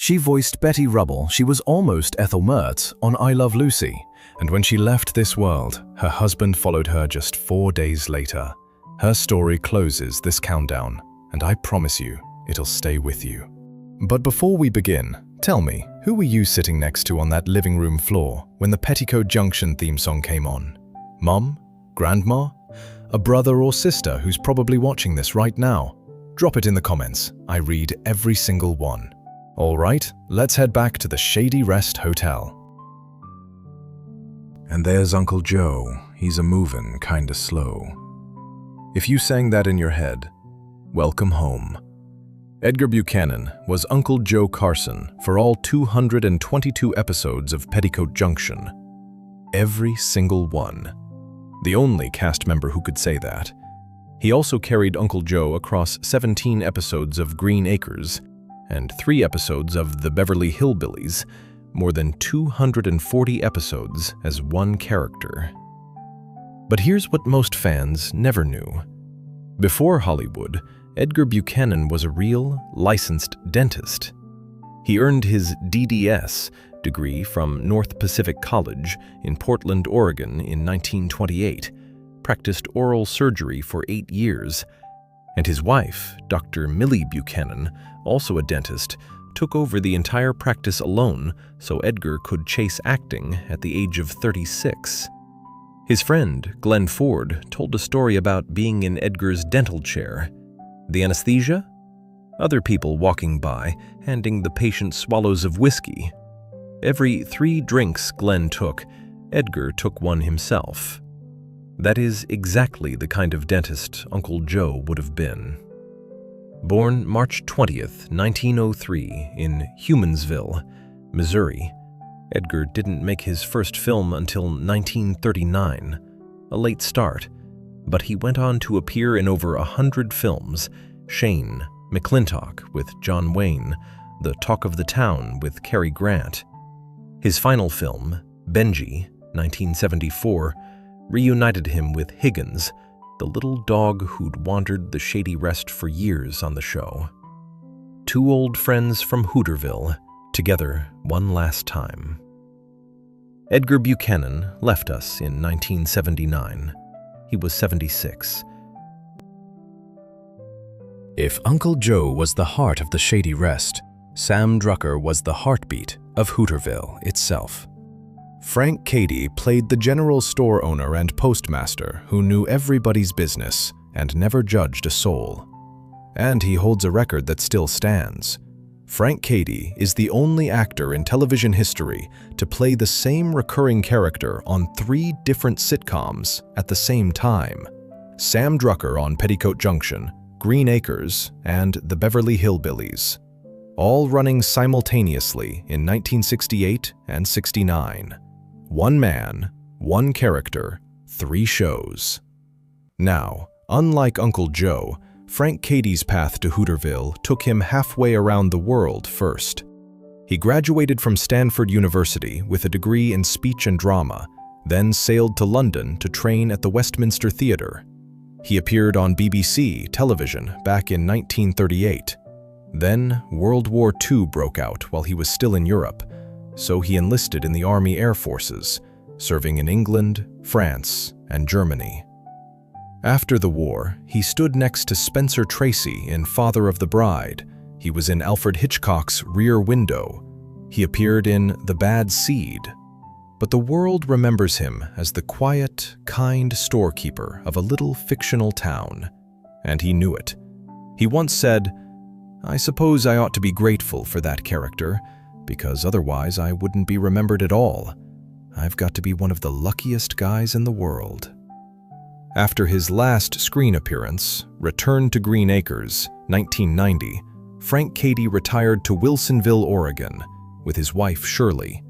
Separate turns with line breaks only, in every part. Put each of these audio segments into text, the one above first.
She voiced Betty Rubble. She was almost Ethel Mertz on I Love Lucy. And when she left this world, her husband followed her just 4 days later. Her story closes this countdown, and I promise you, it'll stay with you. But before we begin, tell me, who were you sitting next to on that living room floor when the Petticoat Junction theme song came on? Mom? Grandma? A brother or sister who's probably watching this right now? Drop it in the comments. I read every single one. All right, let's head back to the Shady Rest Hotel. And there's Uncle Joe. He's a-movin' kinda slow. If you sang that in your head, welcome home. Edgar Buchanan was Uncle Joe Carson for all 222 episodes of Petticoat Junction. Every single one. The only cast member who could say that. He also carried Uncle Joe across 17 episodes of Green Acres and 3 episodes of The Beverly Hillbillies, more than 240 episodes as one character. But here's what most fans never knew. Before Hollywood, Edgar Buchanan was a real, licensed dentist. He earned his DDS degree from North Pacific College in Portland, Oregon in 1928, practiced oral surgery for 8 years, and his wife, Dr. Millie Buchanan, also a dentist, took over the entire practice alone so Edgar could chase acting at the age of 36. His friend, Glenn Ford, told a story about being in Edgar's dental chair. The anesthesia? Other people walking by, handing the patient swallows of whiskey. Every 3 drinks Glenn took, Edgar took one himself. That is exactly the kind of dentist Uncle Joe would have been. Born March 20th, 1903 in Humansville, Missouri, Edgar didn't make his first film until 1939, a late start, but he went on to appear in over 100 films: Shane, McClintock with John Wayne, The Talk of the Town with Cary Grant. His final film, Benji, 1974, reunited him with Higgins, the little dog who'd wandered the Shady Rest for years on the show. 2 old friends from Hooterville, together one last time. Edgar Buchanan left us in 1979. He was 76. If Uncle Joe was the heart of the Shady Rest, Sam Drucker was the heartbeat of Hooterville itself. Frank Cady played the general store owner and postmaster who knew everybody's business and never judged a soul. And he holds a record that still stands. Frank Cady is the only actor in television history to play the same recurring character on 3 different sitcoms at the same time: Sam Drucker on Petticoat Junction, Green Acres, and The Beverly Hillbillies, all running simultaneously in 1968 and 69. 1 man, 1 character, 3 shows. Now, unlike Uncle Joe, Frank Cady's path to Hooterville took him halfway around the world first. He graduated from Stanford University with a degree in speech and drama, then sailed to London to train at the Westminster Theatre. He appeared on BBC television back in 1938. Then World War II broke out while he was still in Europe, so he enlisted in the Army Air Forces, serving in England, France, and Germany. After the war, he stood next to Spencer Tracy in Father of the Bride. He was in Alfred Hitchcock's Rear Window. He appeared in The Bad Seed. But the world remembers him as the quiet, kind storekeeper of a little fictional town. And he knew it. He once said, "I suppose I ought to be grateful for that character, because otherwise I wouldn't be remembered at all. I've got to be one of the luckiest guys in the world." After his last screen appearance, Return to Green Acres, 1990, Frank Cady retired to Wilsonville, Oregon, with his wife Shirley.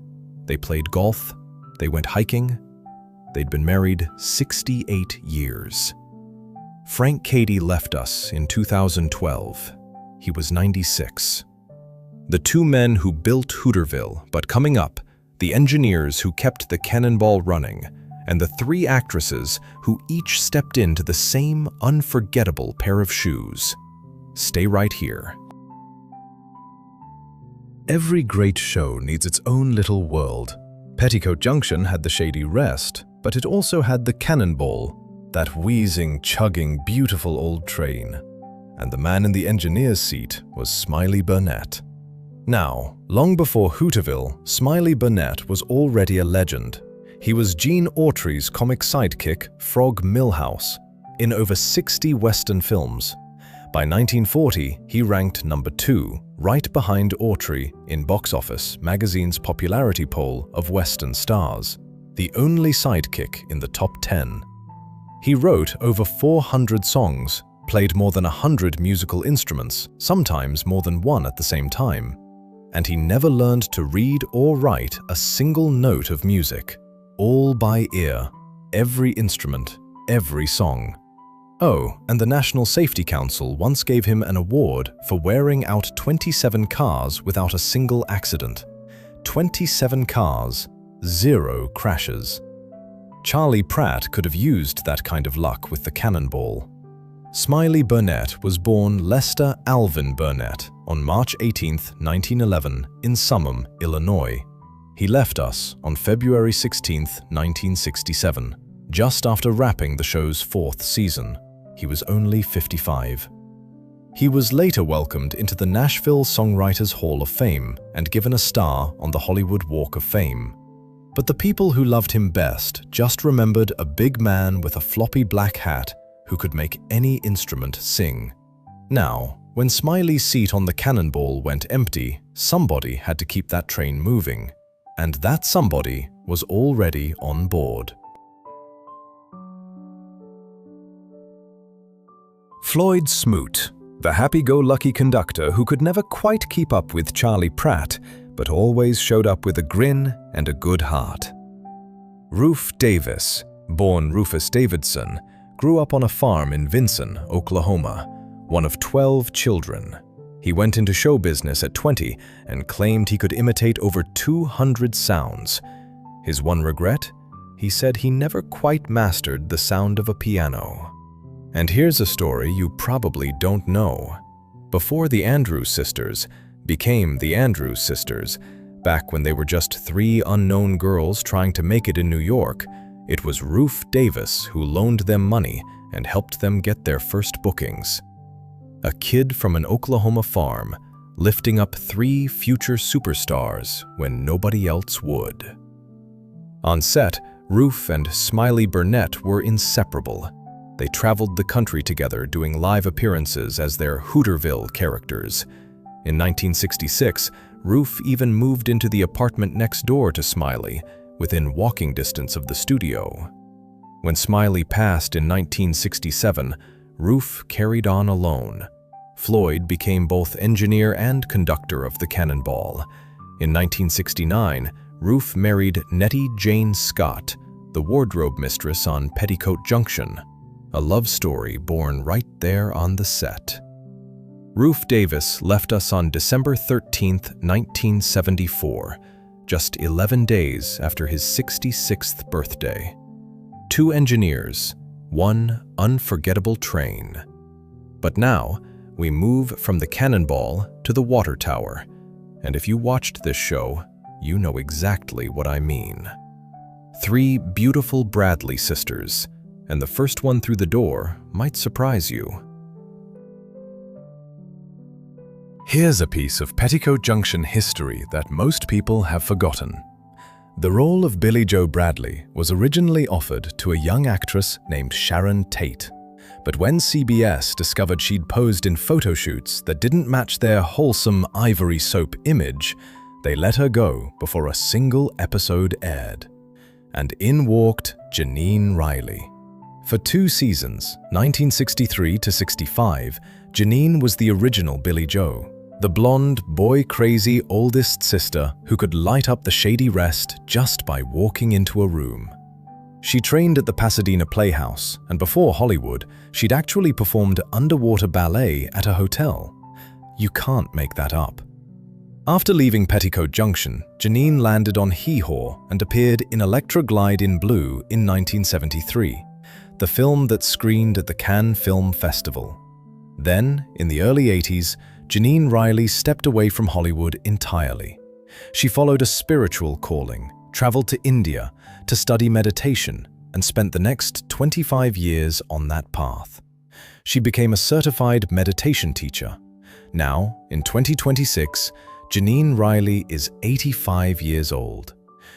They played golf, they went hiking, they'd been married 68 years. Frank Cady left us in 2012. He was 96. The 2 men who built Hooterville, but coming up, the engineers who kept the Cannonball running, and the 3 actresses who each stepped into the same unforgettable pair of shoes. Stay right here. Every great show needs its own little world. Petticoat Junction had the Shady Rest, but it also had the Cannonball, that wheezing, chugging, beautiful old train. And the man in the engineer's seat was Smiley Burnette. Now, long before Hooterville, Smiley Burnette was already a legend. He was Gene Autry's comic sidekick, Frog Milhouse, in over 60 Western films. By 1940, he ranked number 2, right behind Autry in Box Office magazine's popularity poll of Western stars, the only sidekick in the top 10. He wrote over 400 songs, played more than 100 musical instruments, sometimes more than one at the same time, and he never learned to read or write a single note of music, all by ear, every instrument, every song. Oh, and the National Safety Council once gave him an award for wearing out 27 cars without a single accident. 27 cars, 0 crashes. Charley Pratt could have used that kind of luck with the Cannonball. Smiley Burnette was born Lester Alvin Burnette on March 18, 1911, in Summum, Illinois. He left us on February 16, 1967, just after wrapping the show's 4th season. He was only 55. He was later welcomed into the Nashville Songwriters Hall of Fame and given a star on the Hollywood Walk of Fame. But the people who loved him best just remembered a big man with a floppy black hat who could make any instrument sing. Now, when Smiley's seat on the Cannonball went empty, somebody had to keep that train moving, and that somebody was already on board. Floyd Smoot, the happy-go-lucky conductor who could never quite keep up with Charley Pratt, but always showed up with a grin and a good heart. Rufe Davis, born Rufus Davidson, grew up on a farm in Vinson, Oklahoma, one of 12 children. He went into show business at 20 and claimed he could imitate over 200 sounds. His one regret? He said he never quite mastered the sound of a piano. And here's a story you probably don't know. Before the Andrews Sisters became the Andrews Sisters, back when they were just 3 unknown girls trying to make it in New York, it was Rufe Davis who loaned them money and helped them get their first bookings. A kid from an Oklahoma farm, lifting up 3 future superstars when nobody else would. On set, Rufe and Smiley Burnette were inseparable. They traveled the country together doing live appearances as their Hooterville characters. In 1966, Rufe even moved into the apartment next door to Smiley, within walking distance of the studio. When Smiley passed in 1967, Rufe carried on alone. Floyd became both engineer and conductor of the Cannonball. In 1969, Rufe married Nettie Jane Scott, the wardrobe mistress on Petticoat Junction, a love story born right there on the set. Rufe Davis left us on December 13, 1974, just 11 days after his 66th birthday. 2 engineers, 1 unforgettable train. But now, we move from the Cannonball to the water tower, and if you watched this show, you know exactly what I mean. 3 beautiful Bradley sisters, and the first one through the door might surprise you. Here's a piece of Petticoat Junction history that most people have forgotten. The role of Billie Jo Bradley was originally offered to a young actress named Sharon Tate, but when CBS discovered she'd posed in photo shoots that didn't match their wholesome ivory soap image, they let her go before a single episode aired. And in walked Jeannine Riley. For 2 seasons, 1963 to 65, Jeannine was the original Billie Jo, the blonde, boy-crazy oldest sister who could light up the Shady Rest just by walking into a room. She trained at the Pasadena Playhouse, and before Hollywood, she'd actually performed underwater ballet at a hotel. You can't make that up. After leaving Petticoat Junction, Jeannine landed on Hee Haw and appeared in Electra Glide in Blue in 1973, the film that screened at the Cannes Film Festival. Then, in the early 80s, Jeannine Riley stepped away from Hollywood entirely. She followed a spiritual calling, traveled to India to study meditation, and spent the next 25 years on that path. She became a certified meditation teacher. Now, in 2026, Jeannine Riley is 85 years old.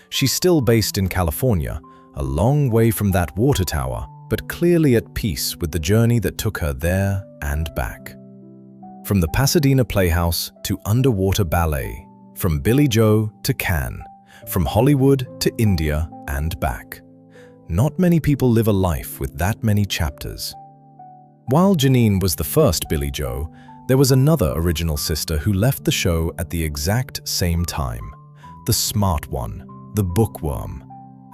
She's still based in California, a long way from that water tower, but clearly at peace with the journey that took her there and back. From the Pasadena Playhouse to underwater ballet, from Billie Joe to Cannes, from Hollywood to India and back. Not many people live a life with that many chapters. While Jeannine was the first Billie Joe, there was another original sister who left the show at the exact same time. The smart one, the bookworm.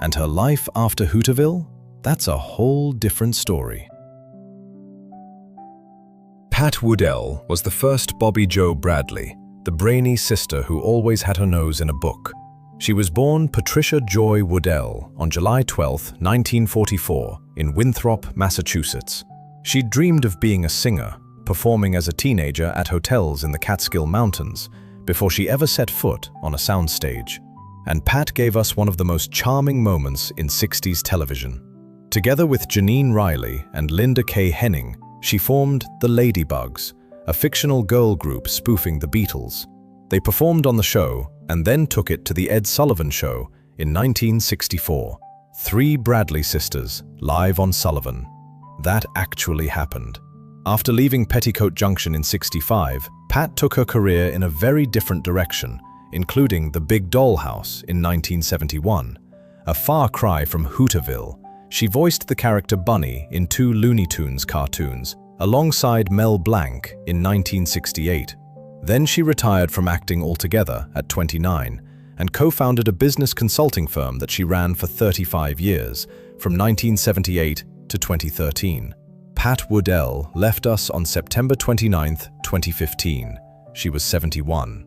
And her life after Hooterville? That's a whole different story. Pat Woodell was the first Bobbie Jo Bradley, the brainy sister who always had her nose in a book. She was born Patricia Joy Woodell on July 12, 1944, in Winthrop, Massachusetts. She dreamed of being a singer, performing as a teenager at hotels in the Catskill Mountains, before she ever set foot on a soundstage. And Pat gave us one of the most charming moments in 60s television. Together with Jeannine Riley and Linda Kaye Henning, she formed the Ladybugs, a fictional girl group spoofing the Beatles. They performed on the show and then took it to the Ed Sullivan Show in 1964. 3 Bradley sisters, live on Sullivan. That actually happened. After leaving Petticoat Junction in '65, Pat took her career in a very different direction, including The Big Doll House in 1971. A far cry from Hooterville, she voiced the character Bunny in 2 Looney Tunes cartoons, alongside Mel Blanc in 1968. Then she retired from acting altogether at 29 and co-founded a business consulting firm that she ran for 35 years, from 1978 to 2013. Pat Woodell left us on September 29, 2015. She was 71.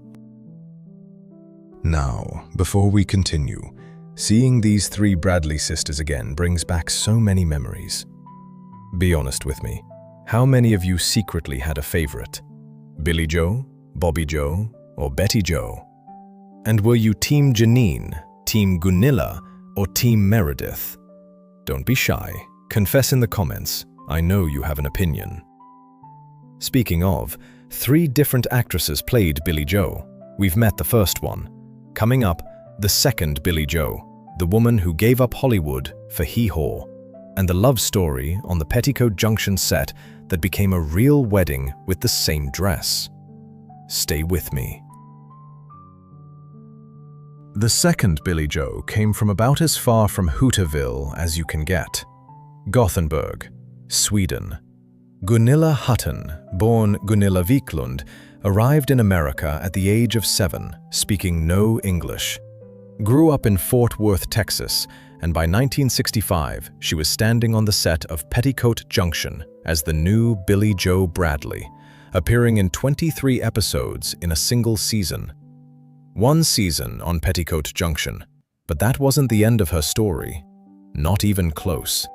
Now, before we continue, seeing these 3 Bradley sisters again brings back so many memories. Be honest with me, how many of you secretly had a favorite? Billie Joe, Bobbie Jo, or Betty Jo? And were you Team Jeannine, Team Gunilla, or Team Meredith? Don't be shy, confess in the comments. I know you have an opinion. Speaking of, 3 different actresses played Billie Jo. We've met the first one. Coming up, the second Billie Jo, the woman who gave up Hollywood for hee-haw, and the love story on the Petticoat Junction set that became a real wedding with the same dress. Stay with me. The second Billie Jo came from about as far from Hooterville as you can get. Gothenburg, Sweden. Gunilla Hutton, born Gunilla Wiklund, arrived in America at the age of 7, speaking no English. Grew up in Fort Worth, Texas, and by 1965 she was standing on the set of Petticoat Junction as the new Billie Jo Bradley, appearing in 23 episodes in a single season. 1 season on Petticoat Junction, but that wasn't the end of her story. Not even close.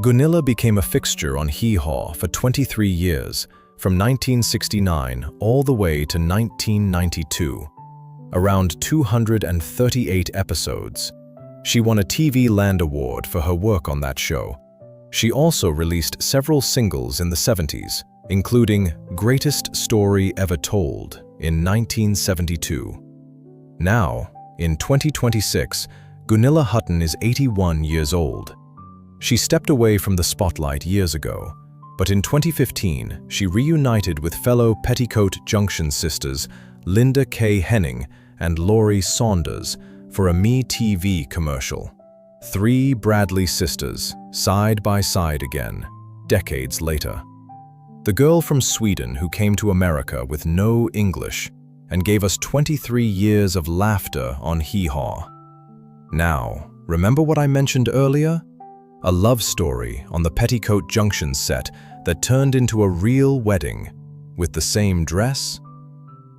Gunilla became a fixture on Hee Haw for 23 years, from 1969 all the way to 1992. Around 238 episodes. She won a TV Land Award for her work on that show. She also released several singles in the 70s, including Greatest Story Ever Told in 1972. Now, in 2026, Gunilla Hutton is 81 years old. She stepped away from the spotlight years ago, but in 2015, she reunited with fellow Petticoat Junction sisters Linda Kaye Henning and Laurie Saunders for a MeTV commercial. 3 Bradley sisters, side by side again, decades later. The girl from Sweden who came to America with no English and gave us 23 years of laughter on Hee Haw. Now, remember what I mentioned earlier? A love story on the Petticoat Junction set that turned into a real wedding with the same dress?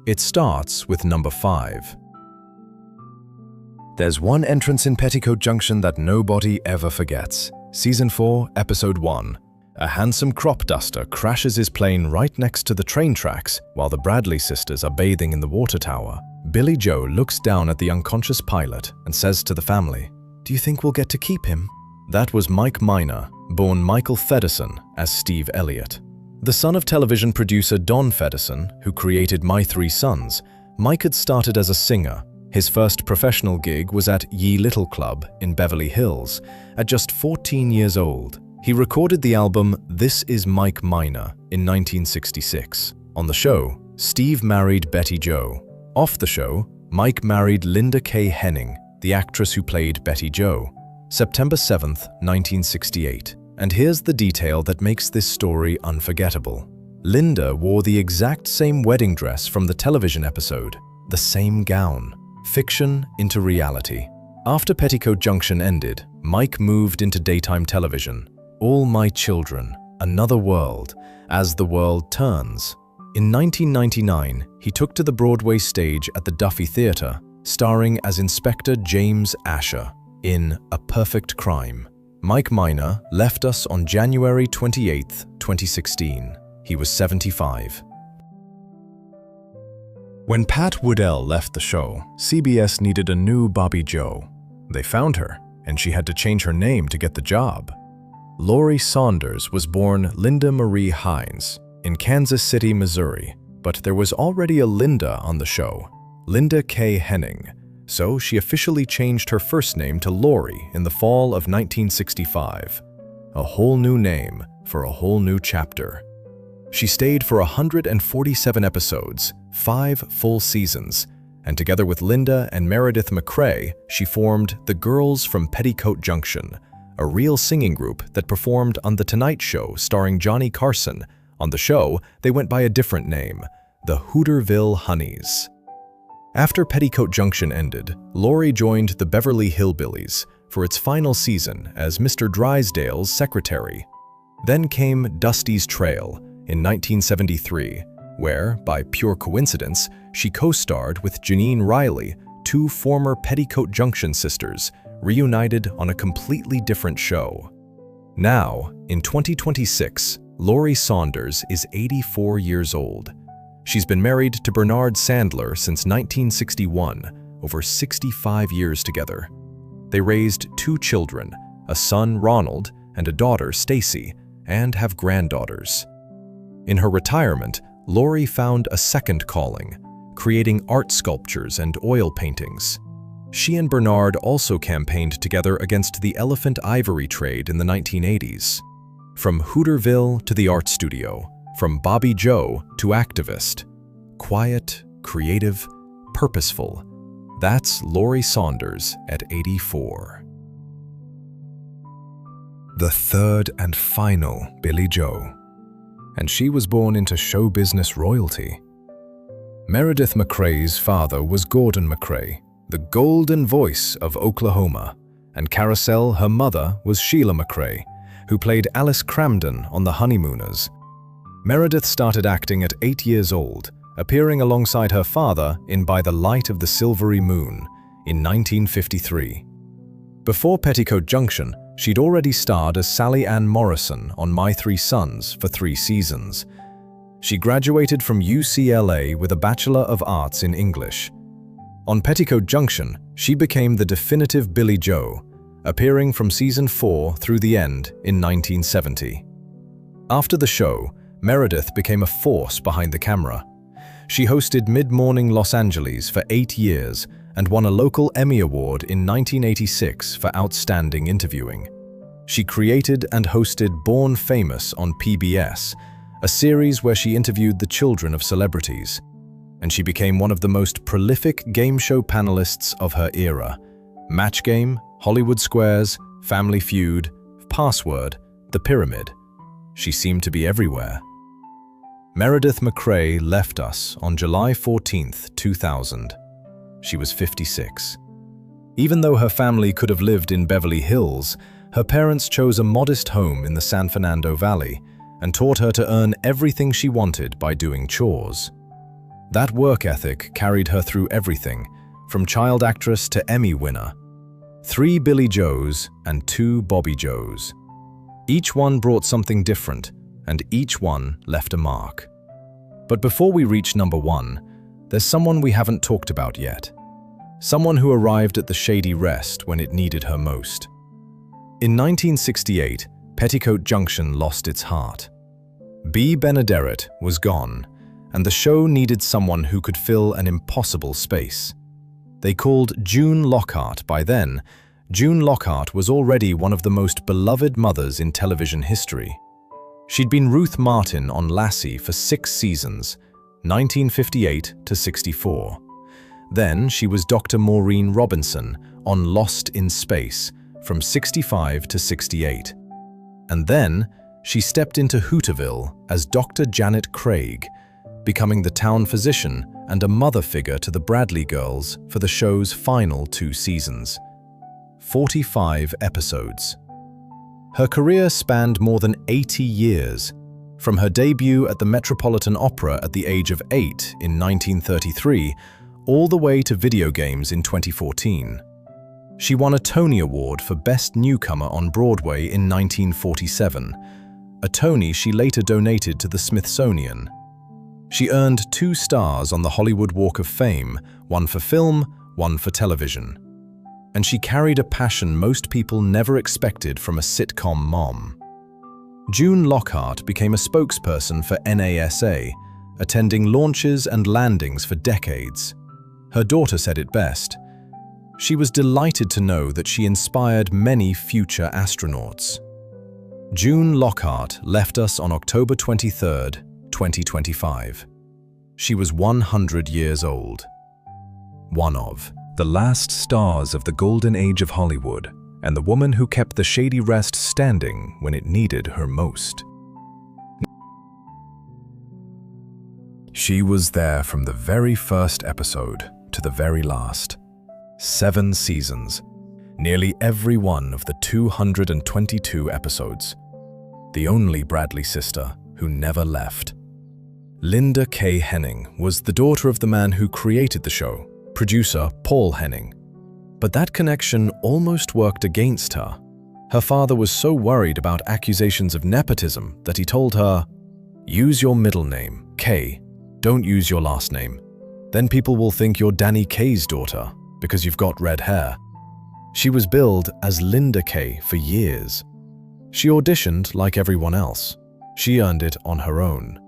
It starts with number 5. There's one entrance in Petticoat Junction that nobody ever forgets. Season 4, Episode 1. A handsome crop duster crashes his plane right next to the train tracks while the Bradley sisters are bathing in the water tower. Billie Joe looks down at the unconscious pilot and says to the family, "Do you think we'll get to keep him?" That was Mike Miner, born Michael Fedderson as Steve Elliott. The son of television producer Don Fedderson, who created My Three Sons, Mike had started as a singer. His first professional gig was at Ye Little Club in Beverly Hills. At just 14 years old, he recorded the album This Is Mike Miner in 1966. On the show, Steve married Betty Jo. Off the show, Mike married Linda Kaye Henning, the actress who played Betty Jo. September 7th, 1968. And here's the detail that makes this story unforgettable. Linda wore the exact same wedding dress from the television episode, the same gown. Fiction into reality. After Petticoat Junction ended, Mike moved into daytime television. All My Children, Another World, As the World Turns. In 1999, he took to the Broadway stage at the Duffy Theatre, starring as Inspector James Asher in A Perfect Crime. Mike Miner left us on January 28, 2016. He was 75. When Pat Woodell left the show, CBS needed a new Bobbie Jo. They found her, and she had to change her name to get the job. Laurie Saunders was born Linda Marie Hines in Kansas City, Missouri, but there was already a Linda on the show, Linda Kaye Henning, so she officially changed her first name to Laurie in the fall of 1965. A whole new name for a whole new chapter. She stayed for 147 episodes, 5 full seasons, and together with Linda and Meredith McCrae, she formed the Girls from Petticoat Junction, a real singing group that performed on The Tonight Show starring Johnny Carson. On the show, they went by a different name, the Hooterville Honeys. After Petticoat Junction ended, Laurie joined the Beverly Hillbillies for its final season as Mr. Drysdale's secretary. Then came Dusty's Trail in 1973, where, by pure coincidence, she co-starred with Jeannine Riley, two former Petticoat Junction sisters, reunited on a completely different show. Now, in 2026, Laurie Saunders is 84 years old. She's been married to Bernard Sandler since 1961, over 65 years together. They raised 2 children, a son, Ronald, and a daughter, Stacy, and have granddaughters. In her retirement, Laurie found a second calling, creating art sculptures and oil paintings. She and Bernard also campaigned together against the elephant ivory trade in the 1980s. From Hooterville to the art studio, from Bobbie Jo to activist. Quiet, creative, purposeful. That's Laurie Saunders at 84. The third and final Billie Jo. And she was born into show business royalty. Meredith McCrae's father was Gordon McCrae, the golden voice of Oklahoma, and Carousel, her mother, was Sheila McCrae, who played Alice Cramden on The Honeymooners. Meredith started acting at 8 years old, appearing alongside her father in By the Light of the Silvery Moon in 1953. Before Petticoat Junction, she'd already starred as Sally Ann Morrison on My Three Sons for 3 seasons. She graduated from UCLA with a Bachelor of Arts in English. On Petticoat Junction, she became the definitive Billie Jo, appearing from season 4 through the end in 1970. After the show, Meredith became a force behind the camera. She hosted Mid-Morning Los Angeles for 8 years and won a local Emmy Award in 1986 for outstanding interviewing. She created and hosted Born Famous on PBS, a series where she interviewed the children of celebrities. And she became one of the most prolific game show panelists of her era. Match Game, Hollywood Squares, Family Feud, Password, The Pyramid. She seemed to be everywhere. Meredith McCrae left us on July 14, 2000. She was 56. Even though her family could have lived in Beverly Hills, her parents chose a modest home in the San Fernando Valley and taught her to earn everything she wanted by doing chores. That work ethic carried her through everything, from child actress to Emmy winner. 3 Billie Joes and 2 Bobbie Joes. Each one brought something different, and each one left a mark. But before we reach number 1, there's someone we haven't talked about yet. Someone who arrived at the Shady Rest when it needed her most. In 1968, Petticoat Junction lost its heart. Benaderet was gone, and the show needed someone who could fill an impossible space. They called June Lockhart. By then, June Lockhart was already one of the most beloved mothers in television history. She'd been Ruth Martin on Lassie for 6 seasons, 1958 to 64. Then she was Dr. Maureen Robinson on Lost in Space from 65 to 68. And then she stepped into Hooterville as Dr. Janet Craig, becoming the town physician and a mother figure to the Bradley girls for the show's final 2 seasons. 45 episodes. Her career spanned more than 80 years, from her debut at the Metropolitan Opera at the age of 8 in 1933, all the way to video games in 2014. She won a Tony Award for Best Newcomer on Broadway in 1947, a Tony she later donated to the Smithsonian. She earned 2 stars on the Hollywood Walk of Fame, one for film, one for television. And she carried a passion most people never expected from a sitcom mom. June Lockhart became a spokesperson for NASA, attending launches and landings for decades. Her daughter said it best. She was delighted to know that she inspired many future astronauts. June Lockhart left us on October 23, 2025. She was 100 years old. One of the last stars of the golden age of Hollywood, and the woman who kept the Shady Rest standing when it needed her most. She was there from the very first episode to the very last. 7 seasons, nearly every one of the 222 episodes. The only Bradley sister who never left. Linda Kaye Henning was the daughter of the man who created the show, producer Paul Henning. But that connection almost worked against her. Her father was so worried about accusations of nepotism that he told her, "Use your middle name, Kaye. Don't use your last name. Then people will think you're Danny Kaye's daughter because you've got red hair." She was billed as Linda Kaye for years. She auditioned like everyone else. She earned it on her own.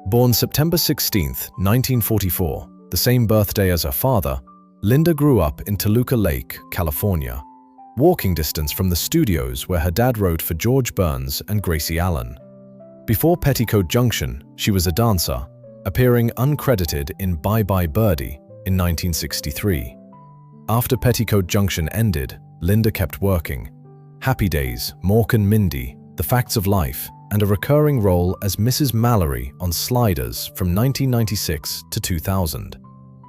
Born September 16, 1944, the same birthday as her father, Linda grew up in Toluca Lake, California, walking distance from the studios where her dad wrote for George Burns and Gracie Allen. Before Petticoat Junction, she was a dancer, appearing uncredited in Bye Bye Birdie in 1963. After Petticoat Junction ended, Linda kept working. Happy Days, Mork and Mindy, The Facts of Life, and a recurring role as Mrs. Mallory on Sliders from 1996 to 2000.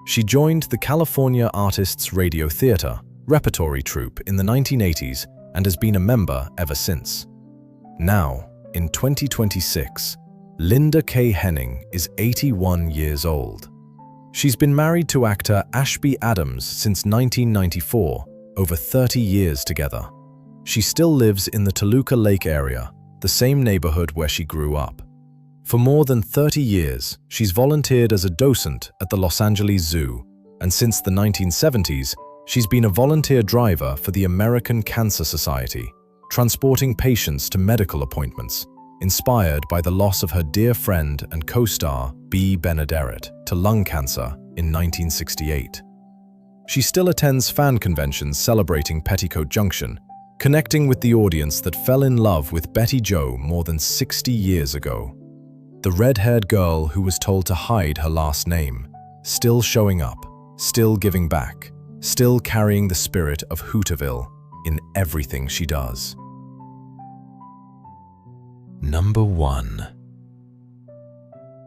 She joined the California Artists Radio Theater repertory troupe in the 1980s and has been a member ever since. Now, in 2026, Linda Kaye Henning is 81 years old. She's been married to actor Ashby Adams since 1994, over 30 years together. She still lives in the Toluca Lake area, the same neighborhood where she grew up. For more than 30 years, she's volunteered as a docent at the Los Angeles Zoo, and since the 1970s, she's been a volunteer driver for the American Cancer Society, transporting patients to medical appointments, inspired by the loss of her dear friend and co-star Benaderet to lung cancer in 1968. She still attends fan conventions celebrating Petticoat Junction, connecting with the audience that fell in love with Betty Jo more than 60 years ago. The red-haired girl who was told to hide her last name, still showing up, still giving back, still carrying the spirit of Hooterville in everything she does. Number 1.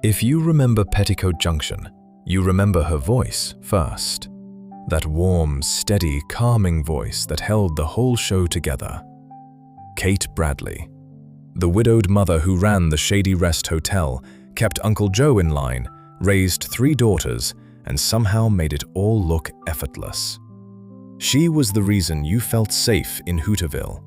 If you remember Petticoat Junction, you remember her voice first. That warm, steady, calming voice that held the whole show together. Kate Bradley, the widowed mother who ran the Shady Rest Hotel, kept Uncle Joe in line, raised 3 daughters, and somehow made it all look effortless. She was the reason you felt safe in Hooterville.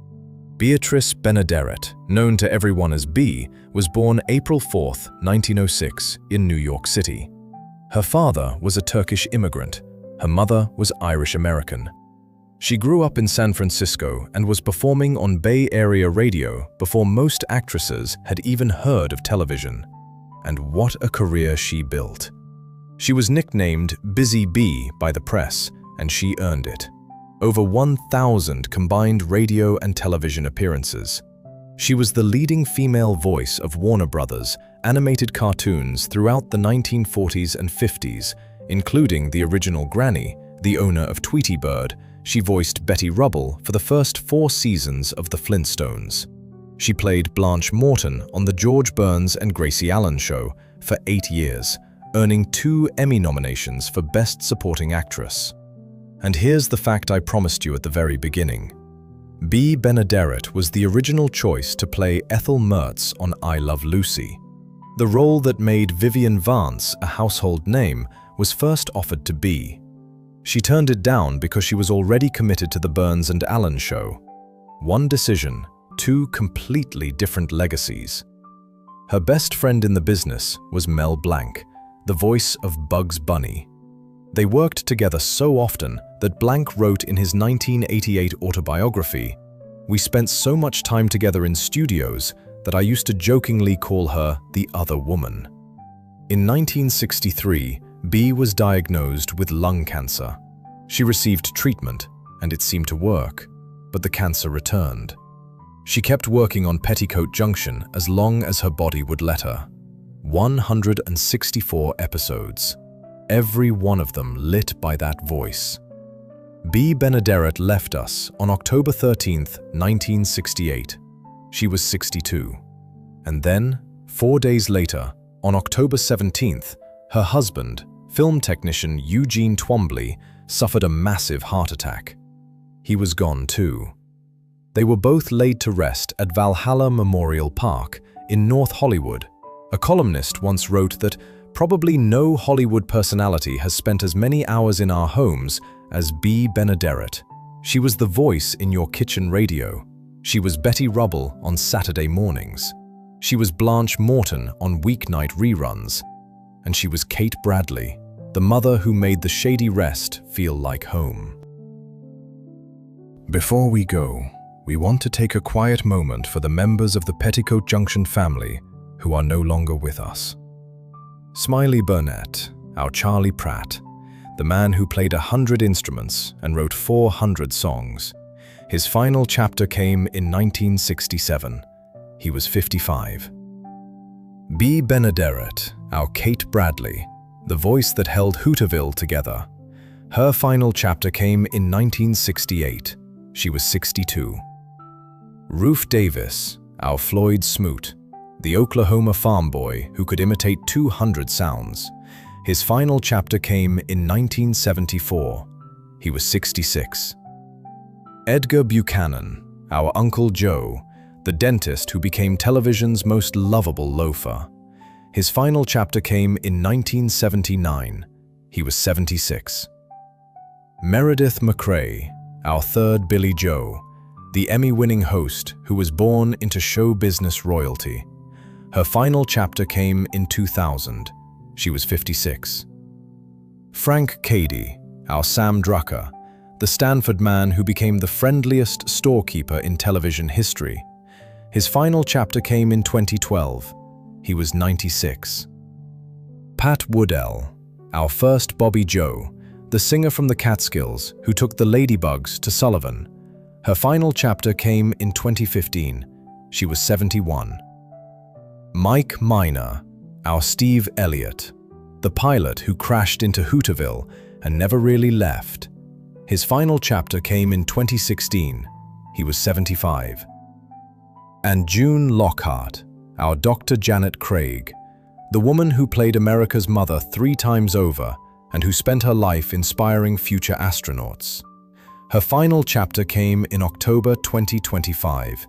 Beatrice Benaderet, known to everyone as B, was born April 4, 1906, in New York City. Her father was a Turkish immigrant. Her mother was Irish-American. She grew up in San Francisco and was performing on Bay Area radio before most actresses had even heard of television. And what a career she built. She was nicknamed Busy Bee by the press, and she earned it. Over 1,000 combined radio and television appearances. She was the leading female voice of Warner Brothers animated cartoons throughout the 1940s and 50s, including the original Granny, the owner of Tweety Bird. She voiced Betty Rubble for the first 4 seasons of The Flintstones. She played Blanche Morton on The George Burns and Gracie Allen Show for 8 years, earning 2 Emmy nominations for Best Supporting Actress. And here's the fact I promised you at the very beginning. B. Benaderet was the original choice to play Ethel Mertz on I Love Lucy. The role that made Vivian Vance a household name was first offered to B. She turned it down because she was already committed to the Burns and Allen Show. One decision, 2 completely different legacies. Her best friend in the business was Mel Blanc, the voice of Bugs Bunny. They worked together so often that Blanc wrote in his 1988 autobiography, "We spent so much time together in studios that I used to jokingly call her the other woman." In 1963, B was diagnosed with lung cancer. She received treatment, and it seemed to work, but the cancer returned. She kept working on Petticoat Junction as long as her body would let her. 164 episodes, every one of them lit by that voice. B. Benaderet left us on October 13, 1968. She was 62. And then, 4 days later, on October 17th, her husband, film technician Eugene Twombly, suffered a massive heart attack. He was gone too. They were both laid to rest at Valhalla Memorial Park in North Hollywood. A columnist once wrote that probably no Hollywood personality has spent as many hours in our homes as B. Benaderet. She was the voice in your kitchen radio. She was Betty Rubble on Saturday mornings. She was Blanche Morton on weeknight reruns. And she was Kate Bradley, the mother who made the Shady Rest feel like home. Before we go, we want to take a quiet moment for the members of the Petticoat Junction family who are no longer with us. Smiley Burnette, our Charley Pratt, the man who played 100 instruments and wrote 400 songs. His final chapter came in 1967. He was 55. B. Benaderet, our Kate Bradley, the voice that held Hooterville together. Her final chapter came in 1968. She was 62. Rufe Davis, our Floyd Smoot, the Oklahoma farm boy who could imitate 200 sounds. His final chapter came in 1974. He was 66. Edgar Buchanan, our Uncle Joe, the dentist who became television's most lovable loafer. His final chapter came in 1979. He was 76. Meredith McRae, our third Billie Joe, the Emmy-winning host who was born into show business royalty. Her final chapter came in 2000. She was 56. Frank Cady, our Sam Drucker, the Stanford man who became the friendliest storekeeper in television history. His final chapter came in 2012. He was 96. Pat Woodell, our first Bobbie Jo, the singer from the Catskills who took the Ladybugs to Sullivan. Her final chapter came in 2015. She was 71. Mike Miner, our Steve Elliott, the pilot who crashed into Hooterville and never really left. His final chapter came in 2016. He was 75. And June Lockhart, our Dr. Janet Craig, the woman who played America's mother 3 times over and who spent her life inspiring future astronauts. Her final chapter came in October 2025.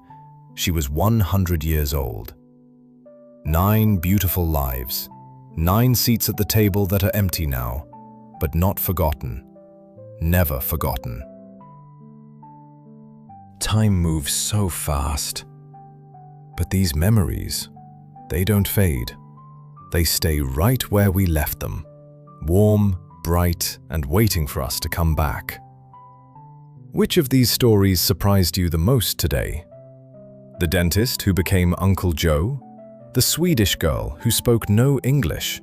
She was 100 years old. 9 beautiful lives, 9 seats at the table that are empty now, but not forgotten, never forgotten. Time moves so fast. But these memories, they don't fade. They stay right where we left them, warm, bright, and waiting for us to come back. Which of these stories surprised you the most today? The dentist who became Uncle Joe? The Swedish girl who spoke no English?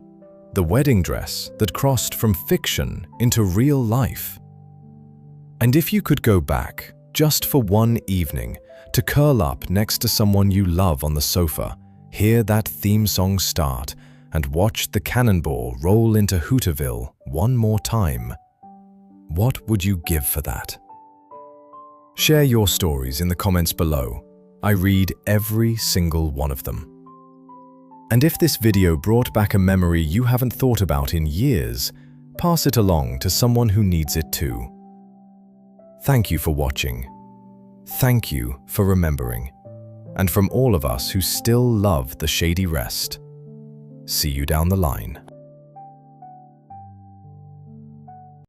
The wedding dress that crossed from fiction into real life? And if you could go back, just for one evening, to curl up next to someone you love on the sofa, hear that theme song start, and watch the Cannonball roll into Hooterville one more time, what would you give for that? Share your stories in the comments below. I read every single one of them. And if this video brought back a memory you haven't thought about in years, pass it along to someone who needs it too. Thank you for watching. Thank you for remembering. And from all of us who still love the Shady Rest, see you down the line.